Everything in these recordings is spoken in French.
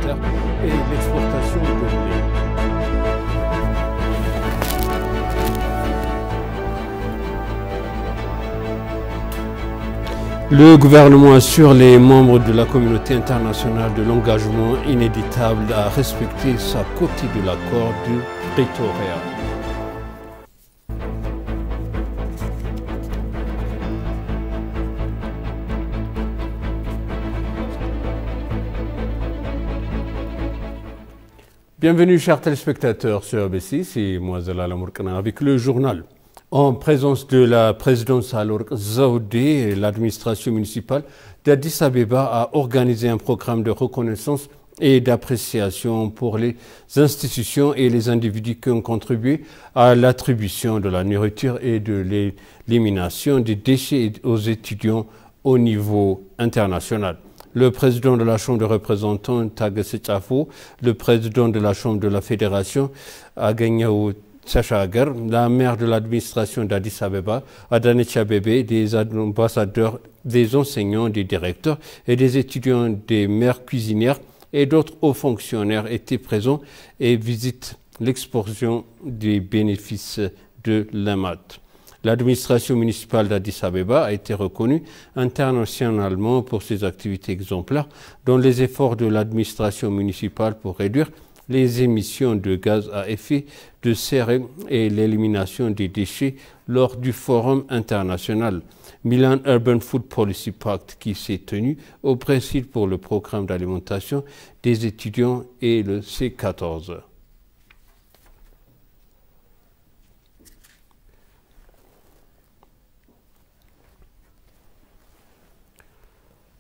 serre et l'exportation de blé. Le gouvernement assure les membres de la communauté internationale de l'engagement inéditable à respecter sa copie de l'accord de Pretoria. Bienvenue chers téléspectateurs sur ABC, c'est moi Zalal Amourkana avec le journal. En présence de la présidente Sahle-Worq Zewde, l'administration municipale d'Addis Abeba a organisé un programme de reconnaissance et d'appréciation pour les institutions et les individus qui ont contribué à l'attribution de la nourriture et de l'élimination des déchets aux étudiants au niveau international. Le président de la Chambre des représentants, Tages Tchafo, le président de la Chambre de la Fédération, Agagnaou Sachagar, la maire de l'administration d'Addis Abeba, Adanecha Abebe, des ambassadeurs, des enseignants, des directeurs et des étudiants, des mères cuisinières et d'autres hauts fonctionnaires étaient présents et visitent l'exposition des bénéfices de l'AMAT. L'administration municipale d'Addis Abeba a été reconnue internationalement pour ses activités exemplaires, dont les efforts de l'administration municipale pour réduire les émissions de gaz à effet de serre et l'élimination des déchets lors du Forum international Milan Urban Food Policy Pact qui s'est tenu au Brésil pour le programme d'alimentation des étudiants et le C14.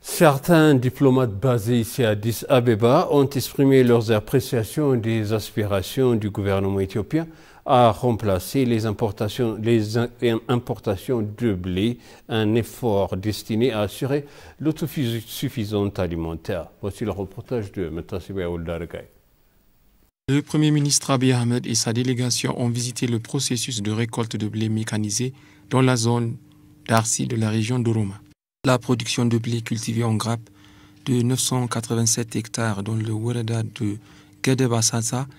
Certains diplomates basés ici à Addis Abeba ont exprimé leurs appréciations des aspirations du gouvernement éthiopien à remplacer les importations de blé, un effort destiné à assurer l'autosuffisance alimentaire. Voici le reportage de Metassibé Ouldargay. Le Premier ministre Abiy Ahmed et sa délégation ont visité le processus de récolte de blé mécanisé dans la zone d'Arsi de la région d'Oroma. La production de blé cultivé en grappe de 987 hectares dans le Woreda de Gedebasasa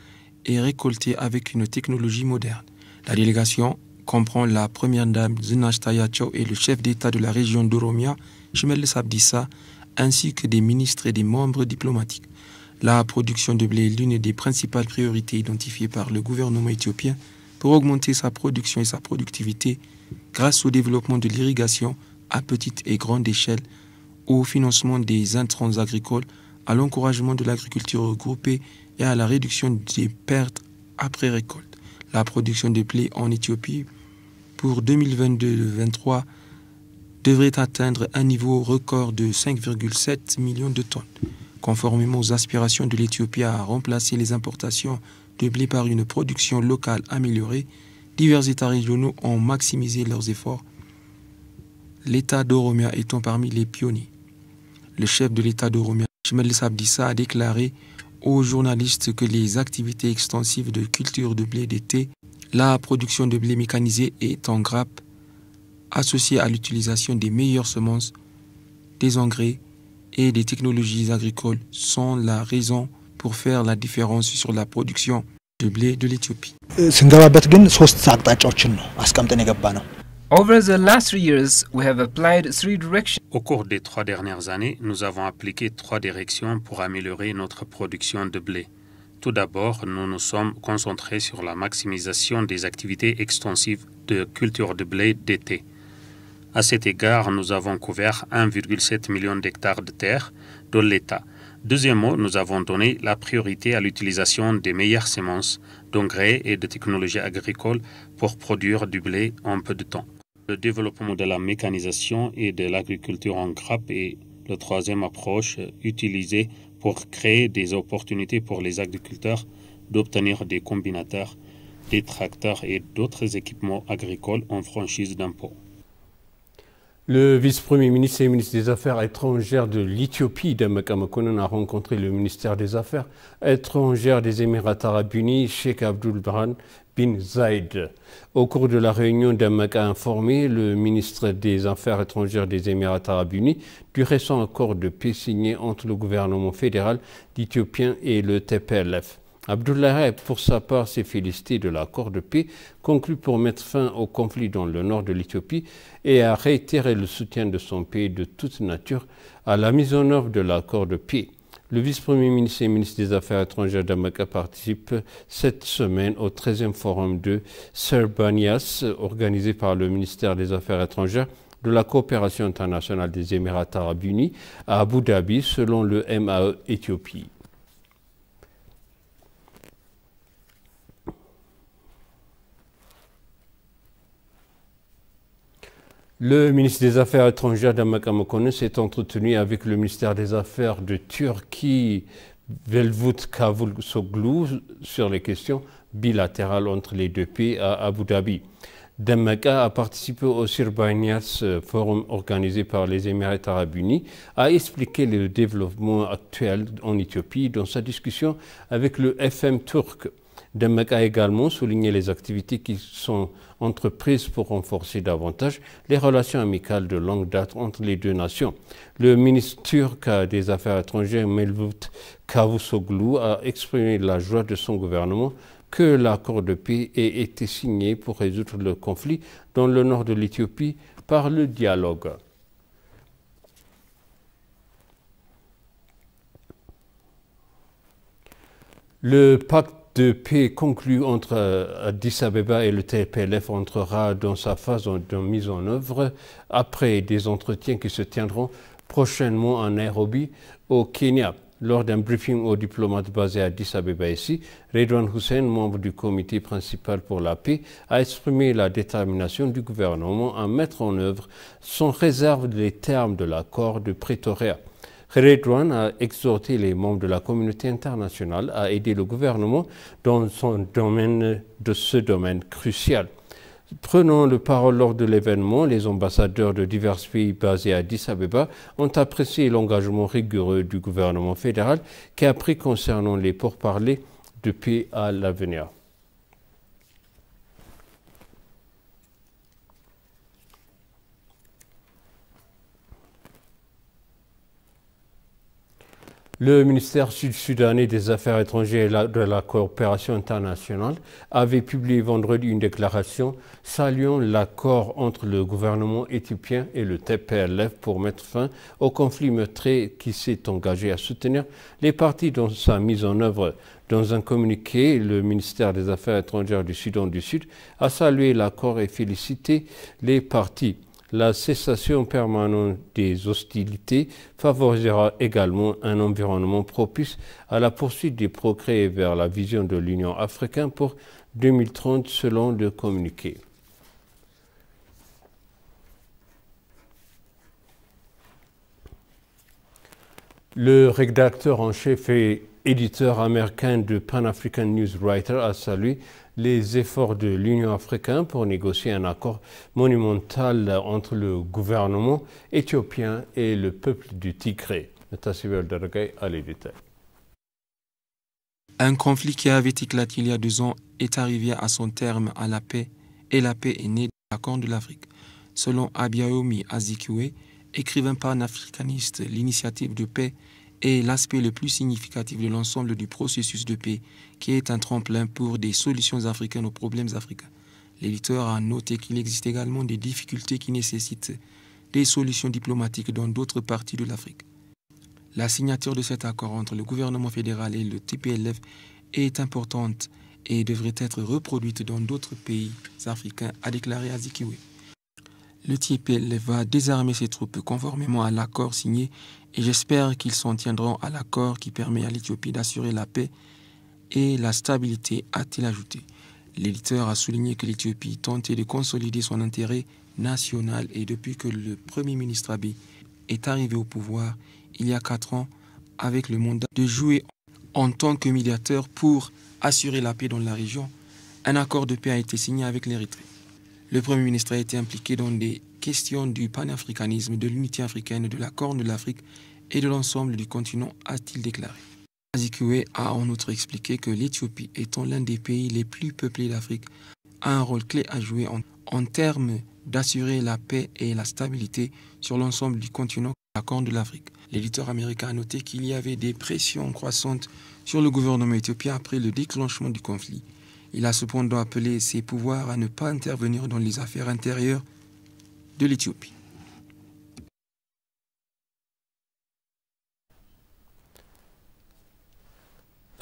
est récoltée avec une technologie moderne. La délégation comprend la première dame Zinash Tayacho et le chef d'État de la région d'Oromia, Shimellis Abdissa, ainsi que des ministres et des membres diplomatiques. La production de blé est l'une des principales priorités identifiées par le gouvernement éthiopien pour augmenter sa production et sa productivité grâce au développement de l'irrigation à petite et grande échelle, au financement des intrants agricoles, à l'encouragement de l'agriculture regroupée et à la réduction des pertes après récolte. La production de blé en Éthiopie pour 2022-2023 devrait atteindre un niveau record de 5,7 millions de tonnes. Conformément aux aspirations de l'Éthiopie à remplacer les importations de blé par une production locale améliorée, divers États régionaux ont maximisé leurs efforts, l'État d'Oromia étant parmi les pionniers. Le chef de l'État d'Oromia, Shimellis Abdissa, a déclaré aux journalistes que les activités extensives de culture de blé d'été, la production de blé mécanisé est en grappe, associée à l'utilisation des meilleures semences, des engrais et des technologies agricoles sont la raison pour faire la différence sur la production de blé de l'Éthiopie. Over the last 3 years, we have applied 3 directions. Au cours des 3 dernières années, nous avons appliqué 3 directions pour améliorer notre production de blé. Tout d'abord, nous nous sommes concentrés sur la maximisation des activités extensives de culture de blé d'été. À cet égard, nous avons couvert 1,7 million d'hectares de terre dans l'État. Deuxièmement, nous avons donné la priorité à l'utilisation des meilleures semences, d'engrais et de technologies agricoles pour produire du blé en peu de temps. Le développement de la mécanisation et de l'agriculture en grappe est la troisième approche utilisée pour créer des opportunités pour les agriculteurs d'obtenir des combinateurs, des tracteurs et d'autres équipements agricoles en franchise d'impôt. Le vice-premier ministre et ministre des Affaires étrangères de l'Éthiopie, Demeke Mekonnen, a rencontré le ministère des Affaires étrangères des Émirats arabes unis, Sheikh Abdul Rahman bin Zayed. Au cours de la réunion, Demeke a informé le ministre des Affaires étrangères des Émirats arabes unis du récent accord de paix signé entre le gouvernement fédéral d'Éthiopien et le TPLF. Abdullahi, pour sa part, s'est félicité de l'accord de paix conclu pour mettre fin au conflit dans le nord de l'Éthiopie et a réitéré le soutien de son pays de toute nature à la mise en œuvre de l'accord de paix. Le vice-premier ministre et ministre des Affaires étrangères Demeke participe cette semaine au 13e forum de Serbanias organisé par le ministère des Affaires étrangères de la coopération internationale des Émirats arabes unis à Abu Dhabi selon le MAE Éthiopie. Le ministre des Affaires étrangères Demeke Mekonnen s'est entretenu avec le ministère des Affaires de Turquie, Mevlut Cavusoglu, sur les questions bilatérales entre les deux pays à Abu Dhabi. Demeke a participé au Serbanias forum organisé par les Émirats arabes unis, a expliqué le développement actuel en Éthiopie dans sa discussion avec le FM turc. Demeke a également souligné les activités qui sont entreprises pour renforcer davantage les relations amicales de longue date entre les deux nations. Le ministre turc des Affaires étrangères, Mevlut Cavusoglu, a exprimé la joie de son gouvernement que l'accord de paix ait été signé pour résoudre le conflit dans le nord de l'Éthiopie par le dialogue. Le pacte de paix conclu entre Addis Abeba et le TPLF entrera dans sa phase de mise en œuvre après des entretiens qui se tiendront prochainement à Nairobi, au Kenya. Lors d'un briefing aux diplomates basés à Addis Abeba ici, Redouane Hussein, membre du comité principal pour la paix, a exprimé la détermination du gouvernement à mettre en œuvre sans réserve les termes de l'accord de Pretoria. Redouane a exhorté les membres de la communauté internationale à aider le gouvernement dans ce domaine crucial. Prenant la parole lors de l'événement, les ambassadeurs de divers pays basés à Addis Abeba ont apprécié l'engagement rigoureux du gouvernement fédéral qui a pris concernant les pourparlers de paix à l'avenir. Le ministère sud-soudanais des Affaires étrangères et de la coopération internationale avait publié vendredi une déclaration saluant l'accord entre le gouvernement éthiopien et le TPLF pour mettre fin au conflit meurtrier qui s'est engagé à soutenir les parties dans sa mise en œuvre. Dans un communiqué, le ministère des Affaires étrangères du Soudan du Sud a salué l'accord et félicité les parties. La cessation permanente des hostilités favorisera également un environnement propice à la poursuite des progrès vers la vision de l'Union africaine pour 2030 selon le communiqué. Le rédacteur en chef et éditeur américain de Pan-African News Writer a salué les efforts de l'Union africaine pour négocier un accord monumental entre le gouvernement éthiopien et le peuple du Tigré. Un conflit qui avait éclaté il y a 2 ans est arrivé à son terme à la paix, et la paix est née de la Corne de l'Afrique. Selon Abiyaomi Azikiwe, écrivain panafricaniste, l'initiative de paix est l'aspect le plus significatif de l'ensemble du processus de paix, qui est un tremplin pour des solutions africaines aux problèmes africains. L'éditeur a noté qu'il existe également des difficultés qui nécessitent des solutions diplomatiques dans d'autres parties de l'Afrique. La signature de cet accord entre le gouvernement fédéral et le TPLF est importante et devrait être reproduite dans d'autres pays africains, a déclaré Azikiwe. Le TPLF va désarmer ses troupes conformément à l'accord signé et j'espère qu'ils s'en tiendront à l'accord qui permet à l'Éthiopie d'assurer la paix et la stabilité, a-t-il ajouté. L'éditeur a souligné que l'Éthiopie tentait de consolider son intérêt national et depuis que le Premier ministre Abiy est arrivé au pouvoir il y a 4 ans avec le mandat de jouer en tant que médiateur pour assurer la paix dans la région, un accord de paix a été signé avec l'Érythrée. Le Premier ministre a été impliqué dans des question du panafricanisme, de l'unité africaine, de la Corne de l'Afrique et de l'ensemble du continent, a-t-il déclaré. Azikiwe a en outre expliqué que l'Éthiopie, étant l'un des pays les plus peuplés d'Afrique, a un rôle clé à jouer en termes d'assurer la paix et la stabilité sur l'ensemble du continent, la Corne de l'Afrique. L'éditeur américain a noté qu'il y avait des pressions croissantes sur le gouvernement éthiopien après le déclenchement du conflit. Il a cependant appelé ses pouvoirs à ne pas intervenir dans les affaires intérieures de l'Éthiopie.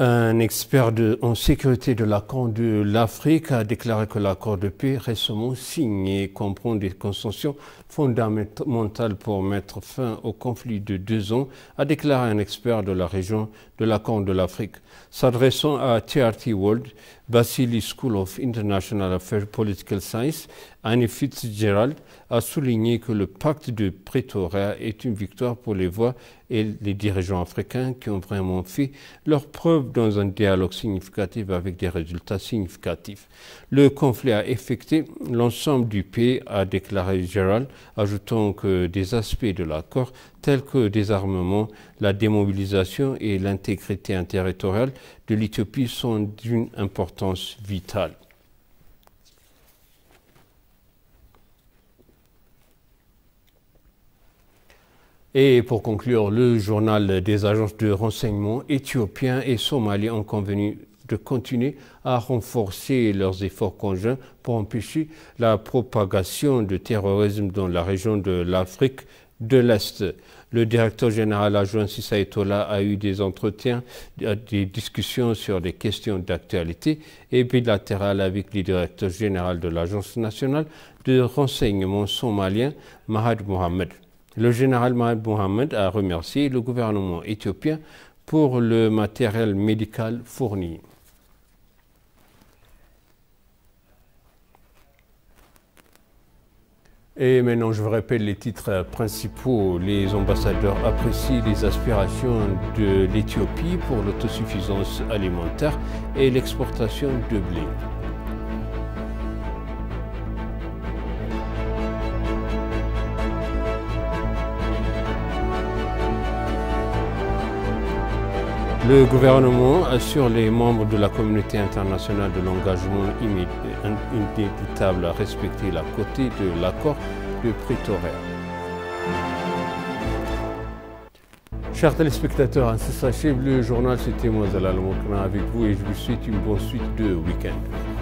Un expert en sécurité de la Corne de l'Afrique a déclaré que l'accord de paix récemment signé comprend des concessions fondamentales pour mettre fin au conflit de 2 ans, a déclaré un expert de la région de la Corne de l'Afrique. S'adressant à TRT World, Basili School of International Affairs Political Science, Annie Fitzgerald a souligné que le pacte de Pretoria est une victoire pour les voix et les dirigeants africains qui ont vraiment fait leur preuve dans un dialogue significatif avec des résultats significatifs. Le conflit a affecté l'ensemble du pays, a déclaré Gerald, ajoutant que des aspects de l'accord tels que le désarmement, la démobilisation et l'intégrité territoriale de l'Éthiopie sont d'une importance vitale. Et pour conclure, le journal des agences de renseignement éthiopiens et somaliens ont convenu de continuer à renforcer leurs efforts conjoints pour empêcher la propagation du terrorisme dans la région de l'Afrique de l'Est. Le directeur général adjoint Sissa Etola a eu des entretiens, des discussions sur des questions d'actualité et bilatérales avec le directeur général de l'Agence nationale de renseignement somalien, Mahad Mohamed. Le général Mahad Mohamed a remercié le gouvernement éthiopien pour le matériel médical fourni. Et maintenant, je vous rappelle les titres principaux. Les ambassadeurs apprécient les aspirations de l'Éthiopie pour l'autosuffisance alimentaire et l'exportation de blé. Le gouvernement assure les membres de la communauté internationale de l'engagement inéluctable à respecter la côté de l'accord de Pretoria. Chers téléspectateurs, ainsi s'achève le journal. C'était moi, Zalal Moukna, avec vous et je vous souhaite une bonne suite de week-end.